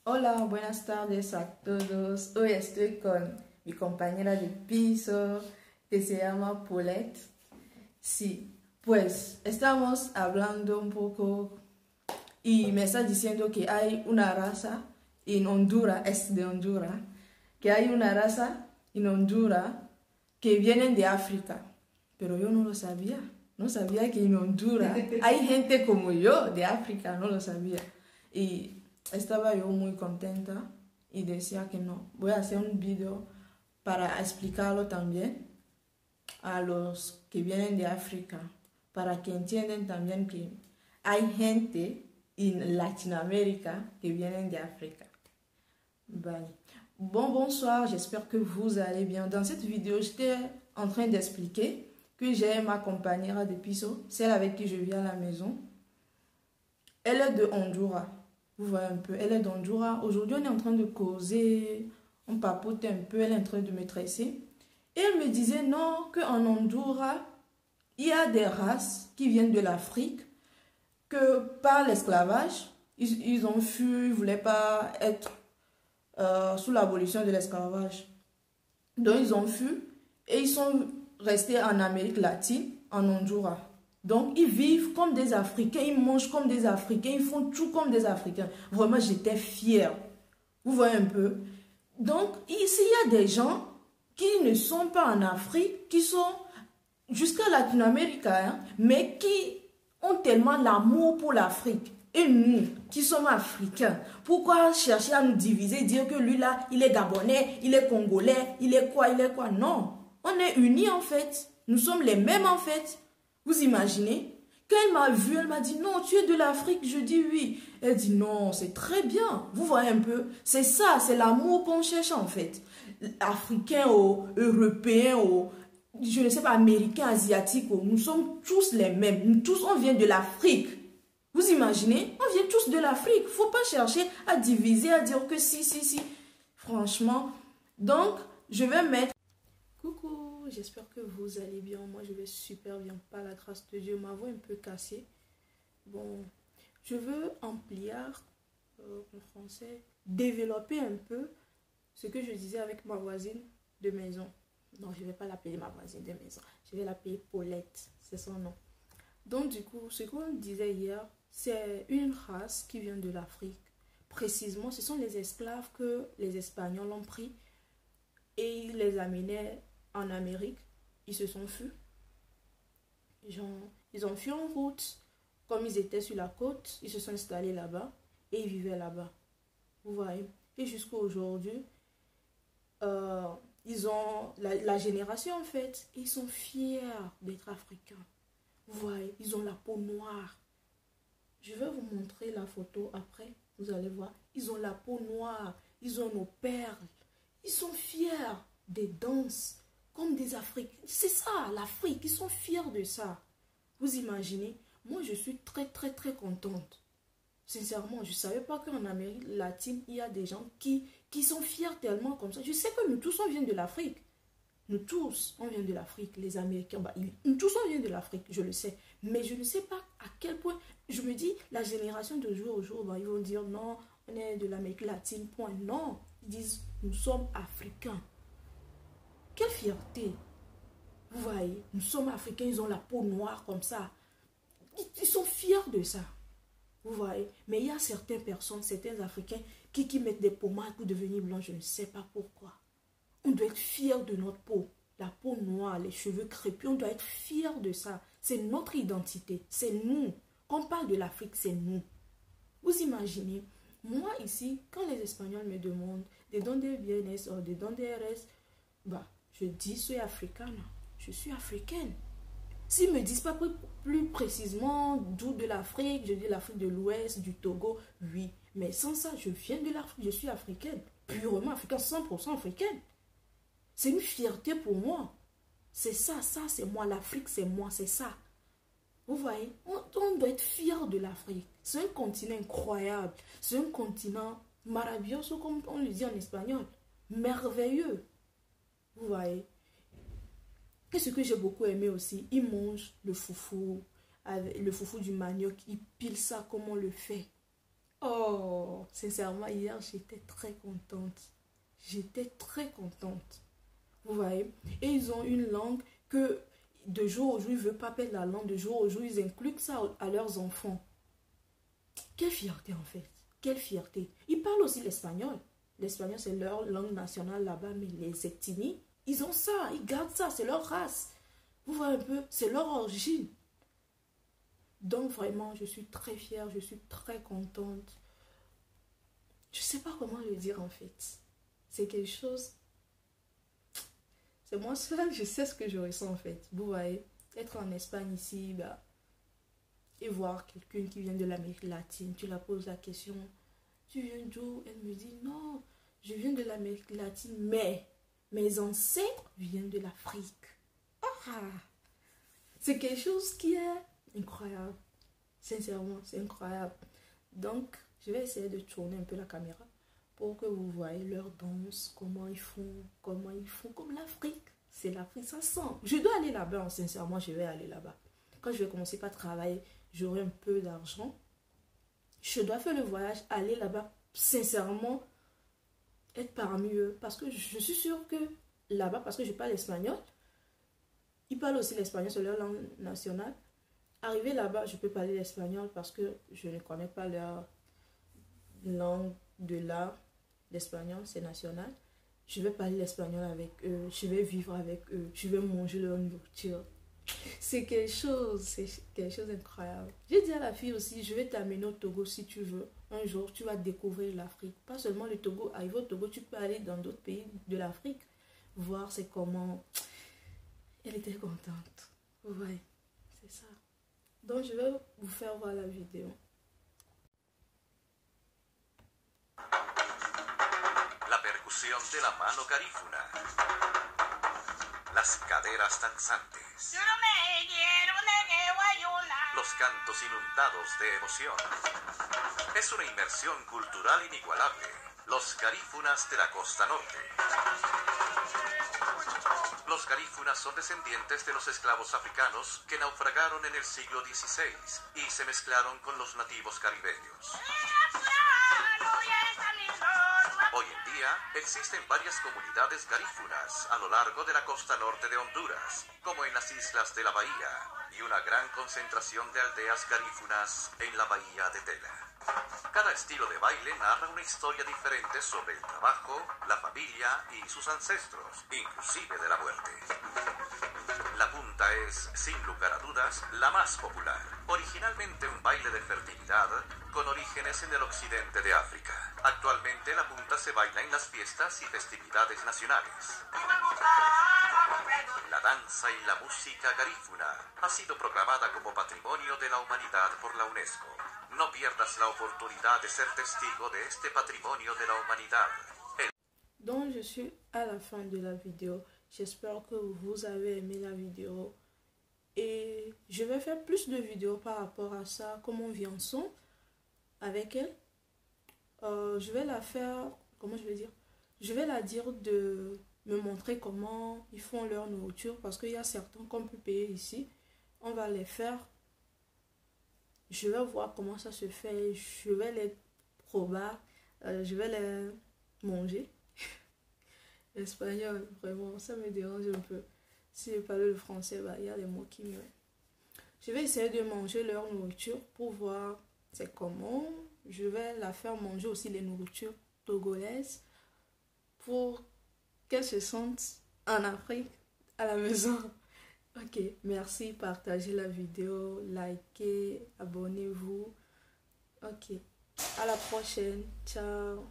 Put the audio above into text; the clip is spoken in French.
Hola, buenas tardes a todos. Hoy estoy con mi compañera de piso que se llama Paulette. Sí, pues estamos hablando un poco y me está diciendo que hay una raza en Honduras, es de Honduras, que hay una raza en Honduras que vienen de África. Pero yo no lo sabía. No sabía que en Honduras hay gente como yo de África, no lo sabía. Y estaba yo muy contenta y decía que no, voy a hacer un video para explicarlo también a los que vienen de África, para que entiendan también que hay gente en Latinoamérica que vienen de África. Bye. Bonsoir, j'espère que vous allez bien. Dans cette vidéo, j'étais en train d'expliquer que j'ai ma compagnera de piso, celle avec qui je vis à la maison. Elle est de Honduras. Vous voyez un peu, elle est d'Honduras. Aujourd'hui, on est en train de causer, on papote un peu, elle est en train de me tresser. Et elle me disait non, qu'en Honduras, il y a des races qui viennent de l'Afrique, que par l'esclavage, ils ont fui, ils ne voulaient pas être sous l'abolition de l'esclavage. Donc, ils ont fui et ils sont restés en Amérique latine, en Honduras. Donc, ils vivent comme des Africains, ils mangent comme des Africains, ils font tout comme des Africains. Vraiment, j'étais fière. Vous voyez un peu? Donc, ici, il y a des gens qui ne sont pas en Afrique, qui sont jusqu'à Latine-Amérique, hein, mais qui ont tellement l'amour pour l'Afrique. Et nous, qui sommes africains, pourquoi chercher à nous diviser, dire que lui là, il est gabonais, il est congolais, il est quoi? Non, on est unis en fait. Nous sommes les mêmes en fait. Vous imaginez? Quand elle m'a vu, elle m'a dit non, tu es de l'Afrique. Je dis oui. Elle dit non, c'est très bien. Vous voyez un peu? C'est ça, c'est l'amour qu'on cherche en fait. Africain ou européen ou je ne sais pas, américain, asiatique, nous sommes tous les mêmes. Nous tous, on vient de l'Afrique. Vous imaginez? On vient tous de l'Afrique. Il ne faut pas chercher à diviser, à dire que si. Franchement. Donc, je vais mettre... Coucou, j'espère que vous allez bien. Moi, je vais super bien. Par la grâce de Dieu, ma voix est un peu cassée. Bon, je veux ampliar, en français, développer un peu ce que je disais avec ma voisine de maison. Non, je ne vais pas l'appeler ma voisine de maison. Je vais l'appeler Paulette. C'est son nom. Donc, du coup, ce qu'on disait hier, c'est une race qui vient de l'Afrique. Précisément, ce sont les esclaves que les Espagnols ont pris et ils les amenaient en Amérique. Ils se sont fus. Ils ont fui en route. Comme ils étaient sur la côte, ils se sont installés là-bas et ils vivaient là-bas. Vous voyez? Et jusqu'à aujourd'hui, ils ont la génération en fait. Ils sont fiers d'être africains. Vous voyez, ils ont la peau noire. Je vais vous montrer la photo après. Vous allez voir. Ils ont la peau noire. Ils ont nos perles. Ils sont fiers des danses comme des Africains. C'est ça, l'Afrique. Ils sont fiers de ça. Vous imaginez? Moi, je suis très contente. Sincèrement, je ne savais pas qu'en Amérique latine, il y a des gens qui sont fiers tellement comme ça. Je sais que nous tous, on vient de l'Afrique. Nous tous, on vient de l'Afrique, les Américains, nous tous, on vient de l'Afrique, je le sais. Mais je ne sais pas à quel point, je me dis, la génération de jour au jour, ils vont dire, non, on est de l'Amérique latine, point. Non, ils disent, nous sommes Africains. Quelle fierté! Vous voyez, nous sommes Africains, ils ont la peau noire comme ça. Ils sont fiers de ça. Vous voyez, mais il y a certaines personnes, certains Africains, qui mettent des pommades pour devenir blancs, je ne sais pas pourquoi. On doit être fier de notre peau. La peau noire, les cheveux crépus, on doit être fier de ça. C'est notre identité. C'est nous. Quand on parle de l'Afrique, c'est nous. Vous imaginez, moi ici, quand les Espagnols me demandent de dónde vienes ou de dónde eres, bah, je dis, je suis africaine. Je suis africaine. S'ils ne me disent pas plus précisément d'où de l'Afrique, je dis l'Afrique de l'Ouest, du Togo, oui. Mais sans ça, je viens de l'Afrique, je suis africaine. Purement africaine, 100% africaine. C'est une fierté pour moi. C'est ça, c'est moi. L'Afrique, c'est moi, c'est ça. Vous voyez, on doit être fier de l'Afrique. C'est un continent incroyable. C'est un continent maravilloso, comme on le dit en espagnol. Merveilleux. Vous voyez. Et ce que j'ai beaucoup aimé aussi, ils mangent le foufou du manioc. Ils pilent ça comme on le fait. Oh, sincèrement, hier, j'étais très contente. J'étais très contente. Vous voyez? Et ils ont une langue que de jour au jour, ils ne veulent pas perdre la langue. De jour au jour, ils incluent ça à leurs enfants. Quelle fierté en fait. Quelle fierté. Ils parlent aussi l'espagnol. L'espagnol, c'est leur langue nationale là-bas, mais les ethnies, ils ont ça, ils gardent ça, c'est leur race. Vous voyez un peu, c'est leur origine. Donc vraiment, je suis très fière, je suis très contente. Je ne sais pas comment le dire en fait. C'est quelque chose... C'est moi seule, je sais ce que je ressens en fait. Vous voyez, être en Espagne ici, bah, et voir quelqu'un qui vient de l'Amérique latine, tu la poses la question, tu viens d'où? Elle me dit, non, je viens de l'Amérique latine, mais mes ancêtres viennent de l'Afrique. Ah, c'est quelque chose qui est incroyable. Sincèrement, c'est incroyable. Donc, je vais essayer de tourner un peu la caméra pour que vous voyez leur danse, comment ils font comme l'Afrique. C'est l'Afrique, ça sent. Je dois aller là-bas, sincèrement, je vais aller là-bas. Quand je vais commencer par travailler, j'aurai un peu d'argent. Je dois faire le voyage, aller là-bas, sincèrement, être parmi eux. Parce que je suis sûre que là-bas, parce que je parle espagnol, ils parlent aussi l'espagnol, c'est leur langue nationale. Arriver là-bas, je peux parler l'espagnol parce que je ne connais pas leur langue de là. L'espagnol, c'est national. Je vais parler l'espagnol avec eux, je vais vivre avec eux, je vais manger leur nourriture. C'est quelque chose d'incroyable. J'ai dit à la fille aussi, je vais t'amener au Togo si tu veux. Un jour, tu vas découvrir l'Afrique. Pas seulement le Togo. Arrivé au Togo, tu peux aller dans d'autres pays de l'Afrique, voir c'est comment. Elle était contente. Vous voyez, c'est ça. Donc, je vais vous faire voir la vidéo. La percusión de la mano garífuna. Las caderas danzantes. Los cantos inundados de emoción. Es una inmersión cultural inigualable. Los garífunas de la costa norte. Los garífunas son descendientes de los esclavos africanos que naufragaron en el siglo XVI y se mezclaron con los nativos caribeños. Hoy en día existen varias comunidades garífunas a lo largo de la costa norte de Honduras, como en las islas de la Bahía, y una gran concentración de aldeas garífunas en la Bahía de Tela. Cada estilo de baile narra una historia diferente sobre el trabajo, la familia y sus ancestros, inclusive de la muerte. La punta es, sin lugar a dudas, la más popular. Originalmente un baile de fertilidad con orígenes en el occidente de África. Actualmente la punta se baila en las fiestas y festividades nacionales. La danza y la música garífuna ha sido proclamada como Patrimonio de la Humanidad por la UNESCO. No pierdas la oportunidad de ser testigo de este patrimonio de la humanidad. Donc, je suis à la fin de la vidéo. J'espère que vous avez aimé la vidéo. Et je vais faire plus de vidéos par rapport à ça, comment on vit ensemble avec elle. Je vais la faire, comment je vais dire? Je vais la dire de me montrer comment ils font leur nourriture. Parce qu'il y a certains qu'on peut payer ici. On va les faire. Je vais voir comment ça se fait. Je vais les prober. Je vais les manger. L'espagnol, vraiment, ça me dérange un peu. Si je parle le français, bah, il y a des mots qui me... Je vais essayer de manger leur nourriture pour voir c'est comment. Je vais la faire manger aussi les nourritures togolaises pour qu'elle se sente en Afrique à la maison. Ok, merci, partagez la vidéo, likez, abonnez-vous. Ok, à la prochaine, ciao.